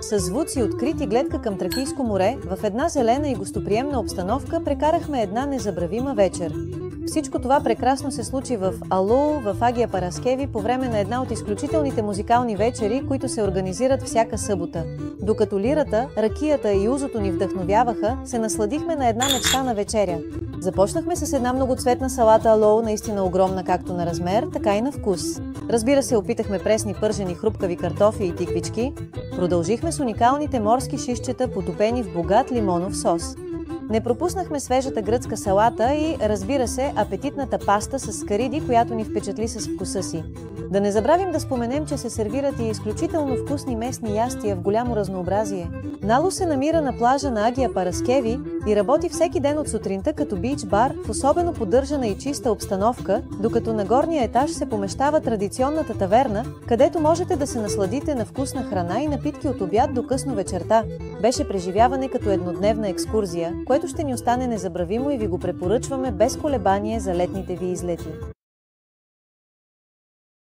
С звуци, открити гледка към Тракийско море, в една зелена и гостоприемна обстановка прекарахме една незабравима вечер. Всичко това прекрасно се случи в Алоу, в Агия Параскеви, по време на една от изключителните музикални вечери, които се организират всяка събота. Докато лирата, ракията и узото ни вдъхновяваха, се насладихме на една мечтана вечеря. Започнахме с една многоцветна салата Алоу, наистина огромна както на размер, така и на вкус. Разбира се, опитахме пресни пържени хрупкави картофи и тиквички. Продължихме с уникалните морски шишчета, потопени в богат лимонов сос. Не пропуснахме свежата гръцка салата и, разбира се, апетитната паста с скариди, която ни впечатли с вкуса си. Да не забравим да споменем, че се сервират и изключително вкусни местни ястия в голямо разнообразие. Нало се намира на плажа на Агия Параскеви и работи всеки ден от сутринта като бич бар в особено поддържана и чиста обстановка, докато на горния етаж се помещава традиционната таверна, където можете да се насладите на вкусна храна и напитки от обяд до късно вечерта. Беше преживяване като еднодневна екскурзия, което ще ни остане незабравимо и ви го препоръчваме без колебание за летните ви излети.